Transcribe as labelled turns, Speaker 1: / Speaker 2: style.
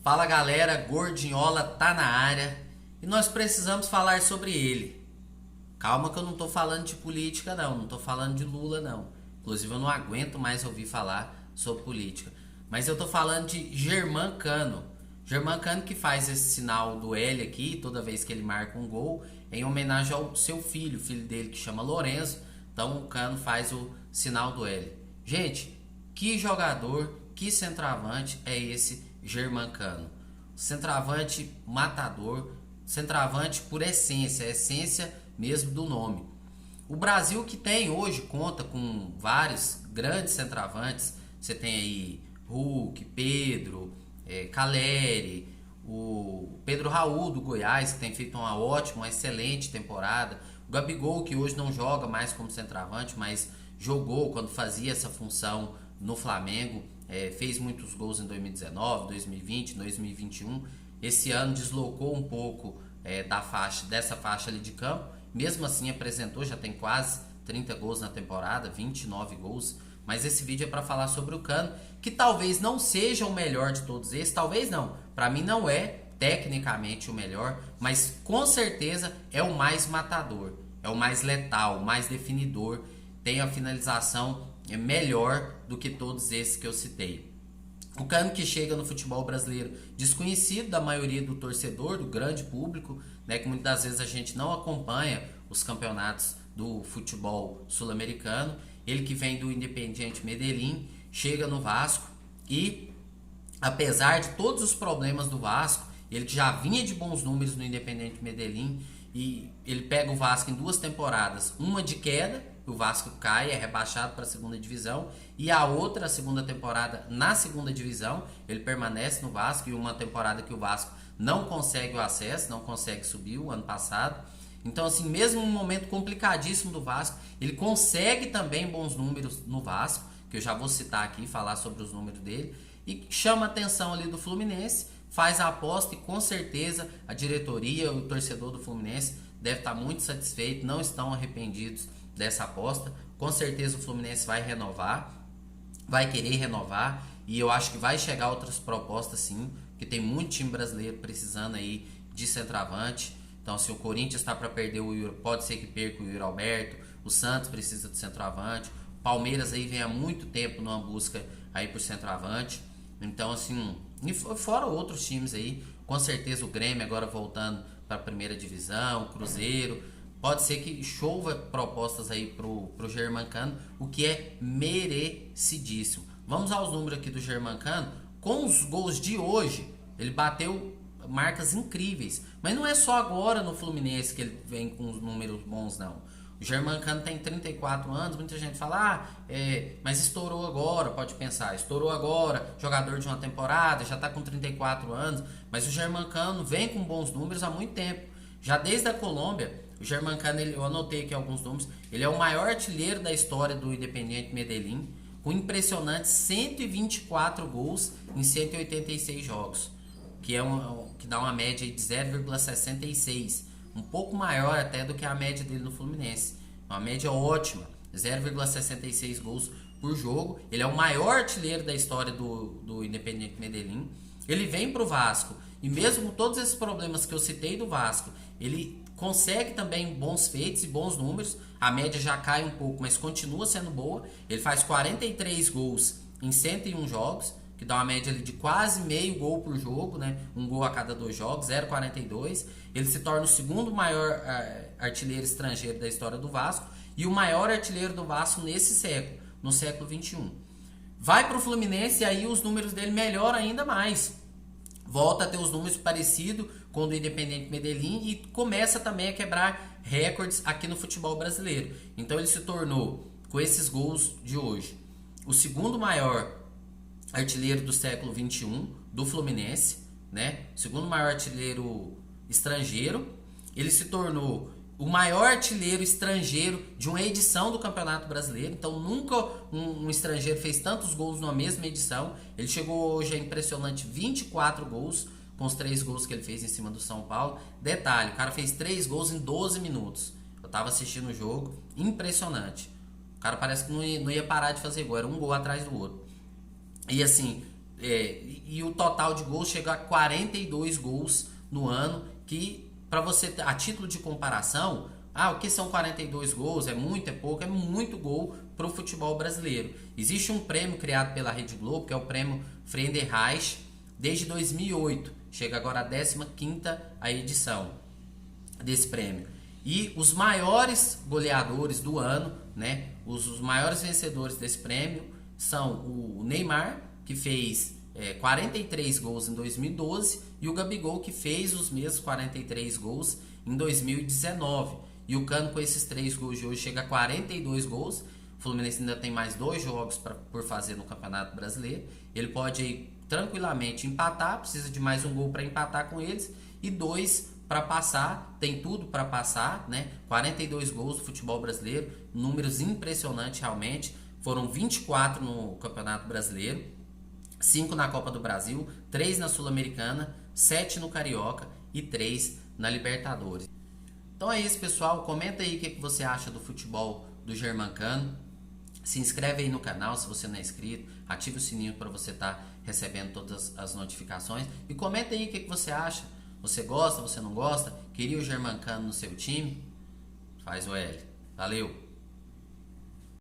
Speaker 1: Fala galera, Gordinhola tá na área e nós precisamos falar sobre ele. Calma que eu não tô falando de política não tô falando de Lula não. Inclusive eu não aguento mais ouvir falar sobre política. Mas eu tô falando de Germán Cano que faz esse sinal do L aqui toda vez que ele marca um gol em homenagem ao seu filho, o filho dele que chama Lorenzo. Então o Cano faz o sinal do L. Gente, que jogador, que centroavante é esse Germán Cano? Centroavante matador, centroavante por essência, a essência mesmo do nome. O Brasil que tem hoje conta com vários grandes centroavantes. Você tem aí Hulk, Pedro, Caleri, o Pedro Raul do Goiás, que tem feito uma ótima, uma excelente temporada. O Gabigol, que hoje não joga mais como centroavante, mas jogou quando fazia essa função no Flamengo. Fez muitos gols em 2019, 2020, 2021. Esse ano deslocou um pouco dessa faixa ali de campo. Mesmo assim apresentou, já tem quase 30 gols na temporada, 29 gols. Mas esse vídeo é para falar sobre o Cano, que talvez não seja o melhor de todos esses. Talvez não, para mim não é tecnicamente o melhor, mas com certeza é o mais matador, é o mais letal, o mais definidor. Tem a finalização melhor do que todos esses que eu citei. O Cano que chega no futebol brasileiro desconhecido da maioria do torcedor, do grande público, né, que muitas das vezes a gente não acompanha os campeonatos do futebol sul-americano. Ele que vem do Independiente Medellín, chega no Vasco e, apesar de todos os problemas do Vasco, ele que já vinha de bons números no Independiente Medellín, e ele pega o Vasco em 2 temporadas, uma de queda, o Vasco cai, é rebaixado para a segunda divisão, e a outra, a segunda temporada na segunda divisão, ele permanece no Vasco, e uma temporada que o Vasco não consegue o acesso, não consegue subir o ano passado. Então, assim, mesmo em um momento complicadíssimo do Vasco, ele consegue também bons números no Vasco, que eu já vou citar aqui, falar sobre os números dele, e chama a atenção ali do Fluminense, faz a aposta e com certeza a diretoria, o torcedor do Fluminense deve estar muito satisfeito, não estão arrependidos dessa aposta. Com certeza o Fluminense vai renovar, vai querer renovar, e eu acho que vai chegar outras propostas sim, porque tem muito time brasileiro precisando aí de centroavante. Então, se o Corinthians está para perder o Yuri, pode ser que perca o Yuri Alberto. O Santos precisa de centroavante. O Palmeiras aí vem há muito tempo numa busca aí por centroavante. Então, assim, e fora outros times aí, com certeza o Grêmio agora voltando para a primeira divisão, o Cruzeiro. Pode ser que chova propostas aí pro Germán Cano, o que é merecidíssimo. Vamos aos números aqui do Germán Cano. Com os gols de hoje, ele bateu marcas incríveis. Mas não é só agora no Fluminense que ele vem com os números bons, não. O Germán Cano tem 34 anos, muita gente fala, mas estourou agora, pode pensar, estourou agora, jogador de uma temporada, já está com 34 anos, mas o Germán Cano vem com bons números há muito tempo. Já desde a Colômbia, o Germán Cano, eu anotei aqui alguns números, ele é o maior artilheiro da história do Independiente Medellín, com impressionantes 124 gols em 186 jogos, que dá uma média de 0,66, um pouco maior até do que a média dele no Fluminense. Uma média ótima, 0,66 gols por jogo. Ele é o maior artilheiro da história do Independiente Medellín. Ele vem para o Vasco, e mesmo com todos esses problemas que eu citei do Vasco, ele consegue também bons feitos e bons números. A média já cai um pouco, mas continua sendo boa. Ele faz 43 gols em 101 jogos, que dá uma média ali de quase meio gol por jogo, né? Um gol a cada 2 jogos, 0,42. Ele se torna o segundo maior artilheiro estrangeiro da história do Vasco e o maior artilheiro do Vasco nesse século, no século 21. Vai para o Fluminense e aí os números dele melhoram ainda mais. Volta a ter os números parecidos com o do Independiente Medellín e começa também a quebrar recordes aqui no futebol brasileiro. Então ele se tornou, com esses gols de hoje, o segundo maior artilheiro do século 21 do Fluminense, né? O segundo maior artilheiro estrangeiro. Ele se tornou o maior artilheiro estrangeiro de uma edição do Campeonato Brasileiro. Então nunca um estrangeiro fez tantos gols numa mesma edição. Ele chegou hoje a impressionante 24 gols, com os 3 gols que ele fez em cima do São Paulo. Detalhe, o cara fez 3 gols em 12 minutos. Eu tava assistindo o jogo, impressionante. O cara parece que não ia parar de fazer gol, era um gol atrás do outro. E assim, e o total de gols chega a 42 gols no ano, que para você ter, a título de comparação, o que são 42 gols? É muito, é pouco? É muito gol para o futebol brasileiro. Existe um prêmio criado pela Rede Globo, que é o prêmio Friedenreich, desde 2008. Chega agora a 15ª a edição desse prêmio. E os maiores goleadores do ano, né, os maiores vencedores desse prêmio são o Neymar, que fez 43 gols em 2012, e o Gabigol, que fez os mesmos 43 gols em 2019. E o Cano, com esses 3 gols de hoje, chega a 42 gols. O Fluminense ainda tem mais 2 jogos por fazer no Campeonato Brasileiro. Ele pode ir tranquilamente empatar, precisa de mais um gol para empatar com eles, e 2 para passar, tem tudo para passar, né? 42 gols do futebol brasileiro, números impressionantes realmente. Foram 24 no Campeonato Brasileiro, 5 na Copa do Brasil, 3 na Sul-Americana, 7 no Carioca e 3 na Libertadores. Então é isso, pessoal. Comenta aí o que você acha do futebol do Germancano. Se inscreve aí no canal se você não é inscrito. Ative o sininho para você estar recebendo todas as notificações. E comenta aí o que você acha. Você gosta, você não gosta? Queria o Germancano no seu time? Faz o L. Valeu!